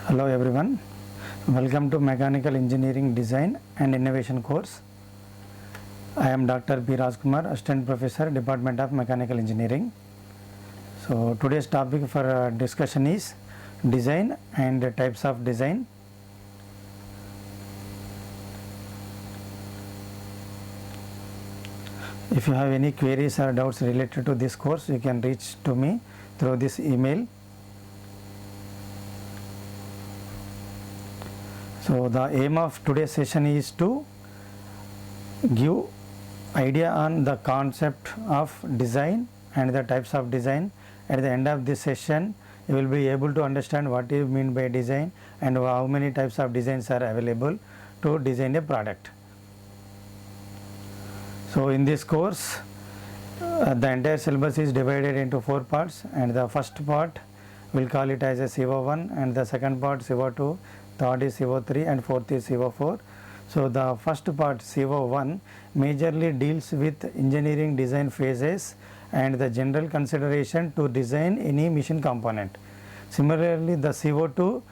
Hello everyone, welcome to Mechanical Engineering Design and Innovation course. I am Dr. P. Rajkumar, Assistant Professor, Department of Mechanical Engineering. So today's topic for discussion is design and types of design. If you have any queries or doubts related to this course, you can reach to me through this email. So the aim of today's session is to give idea on the concept of design and the types of design. At the end of this session, you will be able to understand what you mean by design and how many types of designs are available to design a product. So in this course, the entire syllabus is divided into 4 parts, and the first part we will call it as a CO1, and the second part CO2, third is CO3, and fourth is CO4. So the first part CO1 majorly deals with engineering design phases and the general consideration to design any machine component. Similarly, the CO2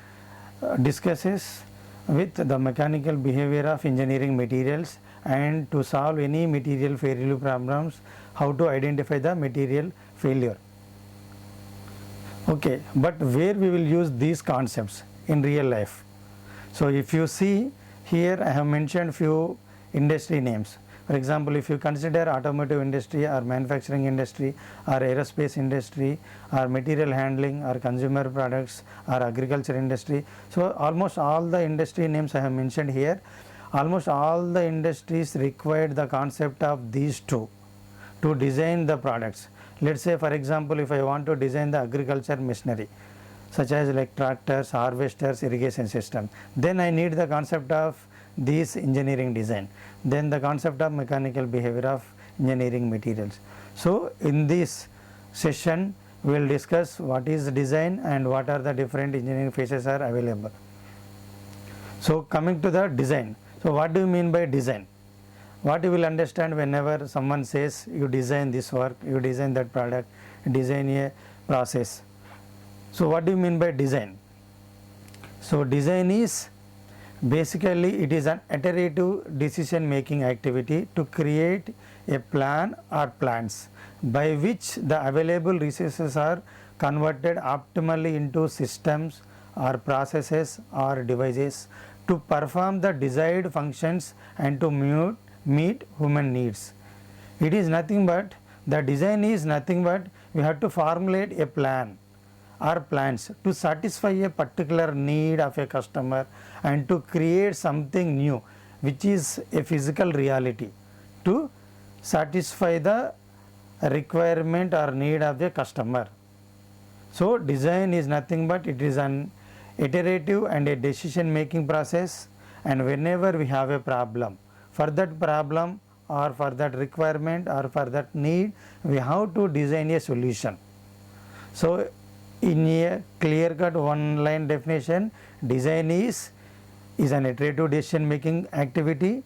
discusses with the mechanical behavior of engineering materials and to solve any material failure problems, how to identify the material failure. Okay, but where we will use these concepts in real life? So if you see here, I have mentioned few industry names. For example, if you consider automotive industry or manufacturing industry or aerospace industry or material handling or consumer products or agriculture industry, so almost all the industry names I have mentioned here, almost all the industries required the concept of these two to design the products. Let's say for example, if I want to design the agriculture machinery such as like tractors, harvesters, irrigation system, then I need the concept of this engineering design, then the concept of mechanical behavior of engineering materials. So in this session we will discuss what is design and what are the different engineering phases are available. So coming to the design, so what do you mean by design? What you will understand whenever someone says you design this work, you design that product, design a process. So what do you mean by design? So design is basically it is an iterative decision making activity to create a plan or plans by which the available resources are converted optimally into systems or processes or devices to perform the desired functions and to meet human needs. It is nothing but, the design is nothing but we have to formulate a plan or plans to satisfy a particular need of a customer and to create something new which is a physical reality to satisfy the requirement or need of the customer. So design is nothing but it is an iterative and a decision making process, and whenever we have a problem, for that problem or for that requirement or for that need, we have to design a solution. So in a clear cut one line definition, design is an iterative decision making activity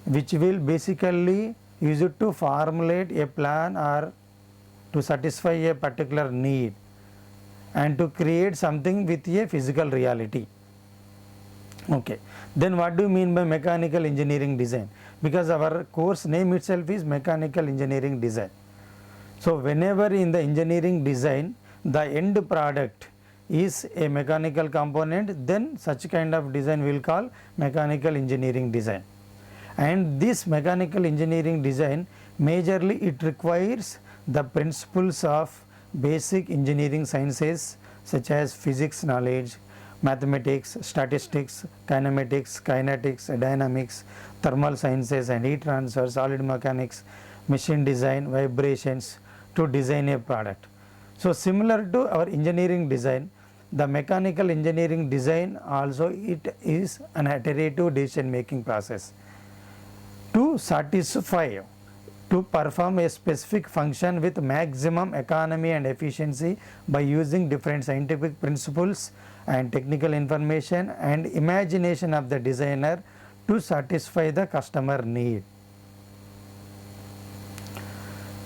which will basically use it to formulate a plan or to satisfy a particular need and to create something with a physical reality. Okay, then what do you mean by mechanical engineering design? Because our course name itself is mechanical engineering design. So whenever in the engineering design the end product is a mechanical component, then such kind of design we will call mechanical engineering design. And this mechanical engineering design majorly it requires the principles of basic engineering sciences such as physics knowledge, mathematics, statistics, kinematics, kinetics, dynamics, thermal sciences and heat transfer, solid mechanics, machine design, vibrations to design a product. So similar to our engineering design, the mechanical engineering design also it is an iterative decision making process to satisfy, to perform a specific function with maximum economy and efficiency by using different scientific principles and technical information and imagination of the designer to satisfy the customer need.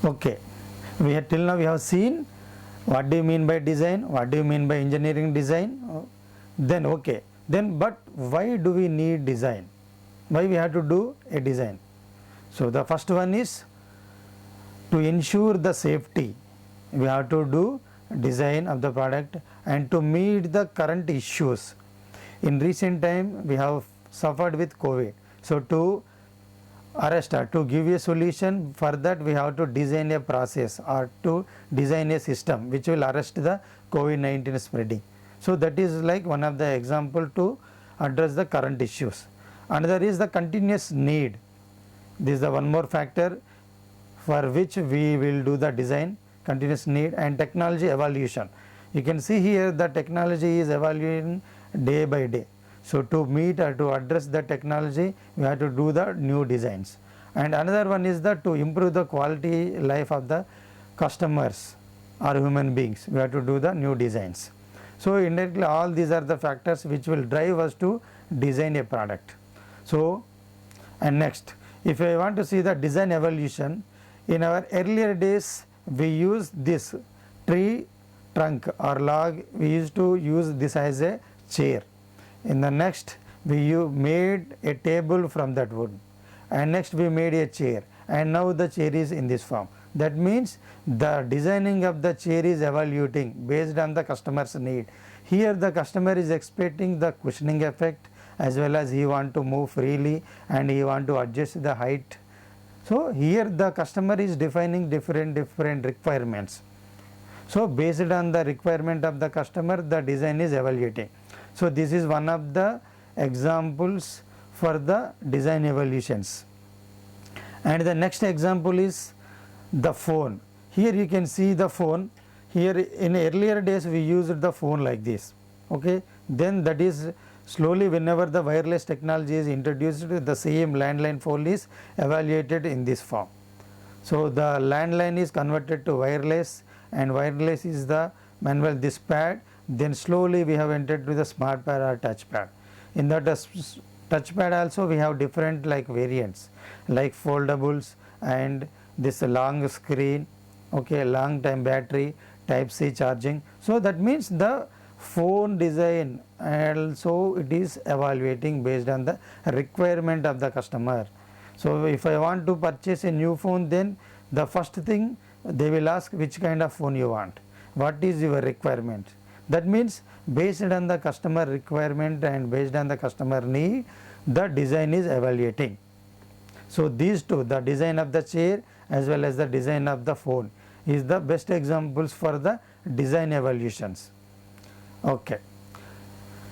Okay, till now we have seen what do you mean by design, what do you mean by engineering design. then okay, then but why do we need design? Why we have to do a design? So the first one is to ensure the safety. We have to do design of the product and to meet the current issues. In recent time we have suffered with COVID. So to arrest or to give a solution for that, we have to design a process or to design a system which will arrest the COVID-19 spreading. So that is like one of the example to address the current issues. Another is the continuous need. This is the one more factor for which we will do the design, continuous need, and technology evolution. You can see here the technology is evolving day by day. So to meet or to address the technology, we have to do the new designs. And another one is that to improve the quality life of the customers or human beings, we have to do the new designs. So indirectly all these are the factors which will drive us to design a product. So, and next, if I want to see the design evolution, in our earlier days we used this tree trunk or log, we used to use this as a chair. In the next we made a table from that wood, and next we made a chair, and now the chair is in this form. That means the designing of the chair is evaluating based on the customer's need. Here the customer is expecting the cushioning effect, as well as he want to move freely and he want to adjust the height. So here the customer is defining different requirements. So based on the requirement of the customer, the design is evaluating. So this is one of the examples for the design evolutions. And the next example is the phone. Here you can see the phone. Here in earlier days we used the phone like this, okay. Then that is slowly, whenever the wireless technology is introduced, the same landline phone is evaluated in this form. So the landline is converted to wireless, and wireless is the manual this pad. Then slowly we have entered to the smart pad or touch pad. In the touch pad also we have different like variants like foldables and this long screen, okay, long time battery, type C charging. So that means the phone design also it is evaluating based on the requirement of the customer. So if I want to purchase a new phone, then the first thing they will ask which kind of phone you want, what is your requirement. That means based on the customer requirement and based on the customer need, the design is evaluating. So these two, the design of the chair as well as the design of the phone, is the best examples for the design evolutions. Okay.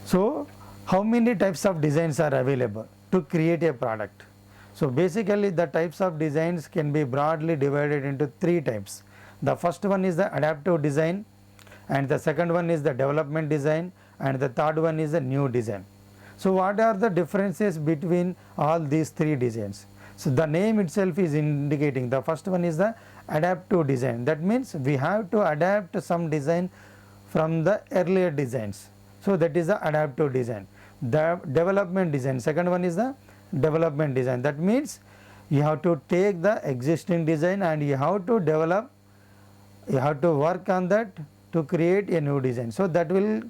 So how many types of designs are available to create a product? So basically the types of designs can be broadly divided into three types. The first one is the adaptive design, and the second one is the development design, and the third one is the new design. So what are the differences between all these three designs? So the name itself is indicating. The first one is the adaptive design. That means we have to adapt some design from the earlier designs. So that is the adaptive design. The development design, second one is the development design. That means you have to take the existing design and you have to develop, you have to work on that to create a new design. So that will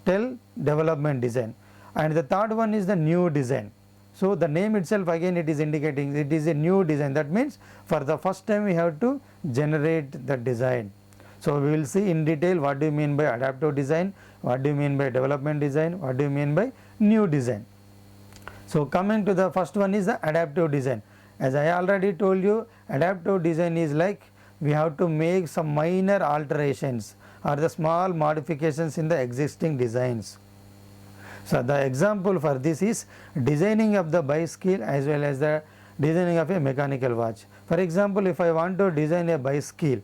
tell development design. And the third one is the new design. So the name itself again it is indicating it is a new design. That means for the first time we have to generate the design. So we will see in detail what do you mean by adaptive design, what do you mean by development design, what do you mean by new design. So coming to the first one is the adaptive design. As I already told you, adaptive design is like we have to make some minor alterations or the small modifications in the existing designs. So the example for this is designing of the bicycle as well as the designing of a mechanical watch. For example, if I want to design a bicycle,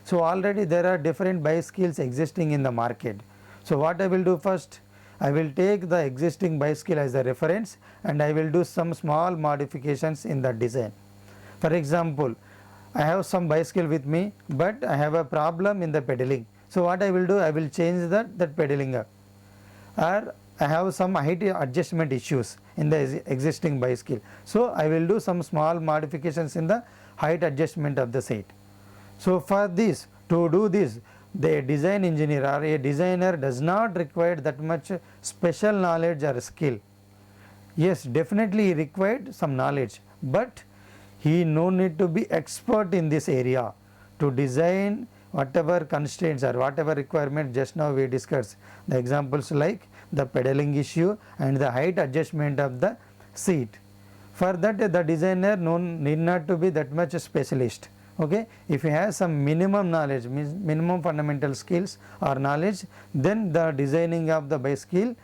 so already there are different bicycles existing in the market. So what I will do first, I will take the existing bicycle as a reference and I will do some small modifications in the design. For example, I have some bicycle with me, but I have a problem in the pedaling. So what I will do, I will change that pedaling up. Or I have some height adjustment issues in the existing bicycle. So I will do some small modifications in the height adjustment of the seat. So for this, to do this, the design engineer or a designer does not require that much special knowledge or skill. Yes, definitely he required some knowledge, but he no need to be expert in this area to design whatever constraints or whatever requirement just now we discussed. The examples like the pedaling issue and the height adjustment of the seat. For that the designer need not to be that much a specialist. Okay, if he has some minimum knowledge, means minimum fundamental skills or knowledge, then the designing of the bicycle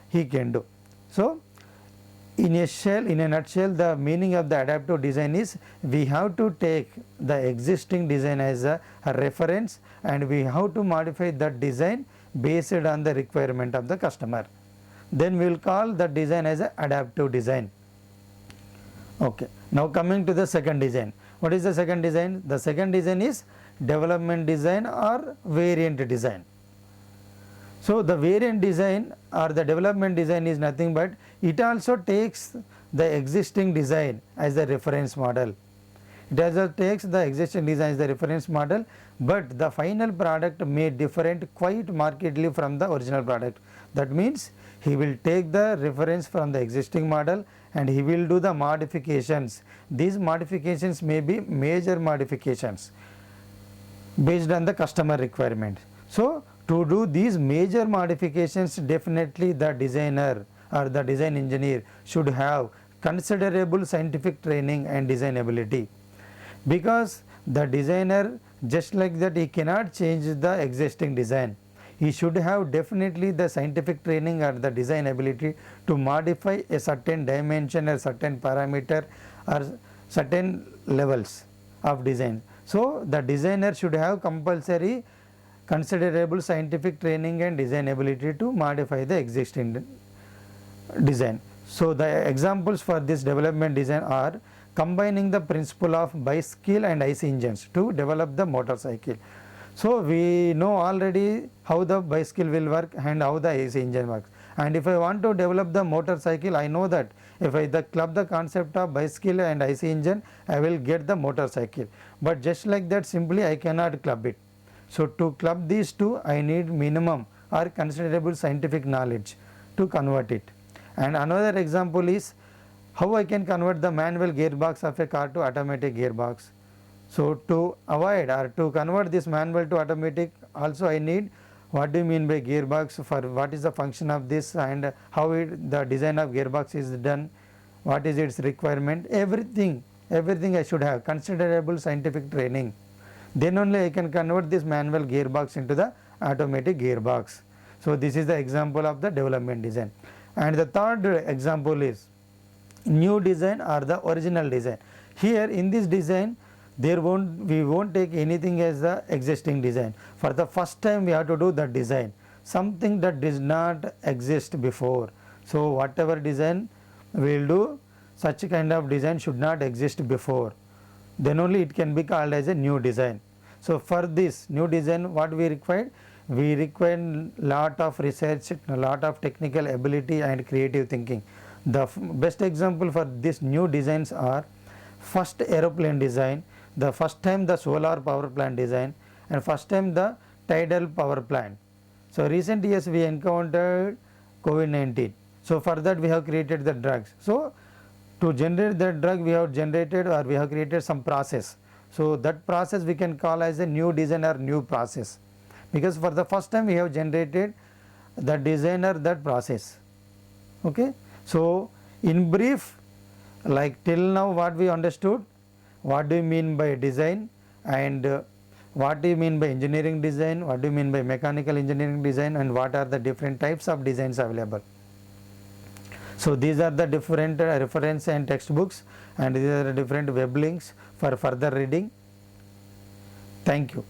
he can do. So in a nutshell, the meaning of the adaptive design is we have to take the existing design as a reference and we have to modify that design based on the requirement of the customer. Then we will call the design as a adaptive design. Okay. Now coming to the second design. What is the second design? The second design is development design or variant design. So the variant design or the development design is nothing but it also takes the existing design as the reference model. It also takes the existing design as the reference model, but the final product may different quite markedly from the original product. That means he will take the reference from the existing model and he will do the modifications. These modifications may be major modifications based on the customer requirement. So to do these major modifications, definitely the designer or the design engineer should have considerable scientific training and design ability, because the designer just like that he cannot change the existing design. He should have definitely the scientific training or the design ability to modify a certain dimension or certain parameter or certain levels of design. So the designer should have compulsory considerable scientific training and design ability to modify the existing design. So the examples for this development design are combining the principle of bicycle and IC engines to develop the motorcycle. So we know already how the bicycle will work and how the IC engine works, and if I want to develop the motorcycle, I know that if I club the concept of bicycle and IC engine, I will get the motorcycle, but just like that simply I cannot club it. So to club these two, I need minimum or considerable scientific knowledge to convert it. And another example is how I can convert the manual gearbox of a car to automatic gearbox. So to avoid or to convert this manual to automatic, also I need what do you mean by gearbox, for what is the function of this and how the design of gearbox is done, what is its requirement, everything I should have considerable scientific training. Then only I can convert this manual gearbox into the automatic gearbox. So this is the example of the development design. And the third example is new design or the original design. Here in this design we won't take anything as the existing design. For the first time we have to do the design, something that does not exist before. So whatever design we will do, such kind of design should not exist before, then only it can be called as a new design. So for this new design, what we require? We require lot of research, a lot of technical ability and creative thinking. The best example for this new designs are first aeroplane design, the first time the solar power plant design, and first time the tidal power plant. So recent years we encountered COVID-19. So for that we have created the drugs. So to generate that drug we have generated or we have created some process. So that process we can call as a new design or new process, because for the first time we have generated the designer that process. Okay. So in brief, like till now what we understood, what do you mean by design and what do you mean by engineering design, what do you mean by mechanical engineering design, and what are the different types of designs available. So these are the different reference and textbooks, and these are the different web links for further reading. Thank you.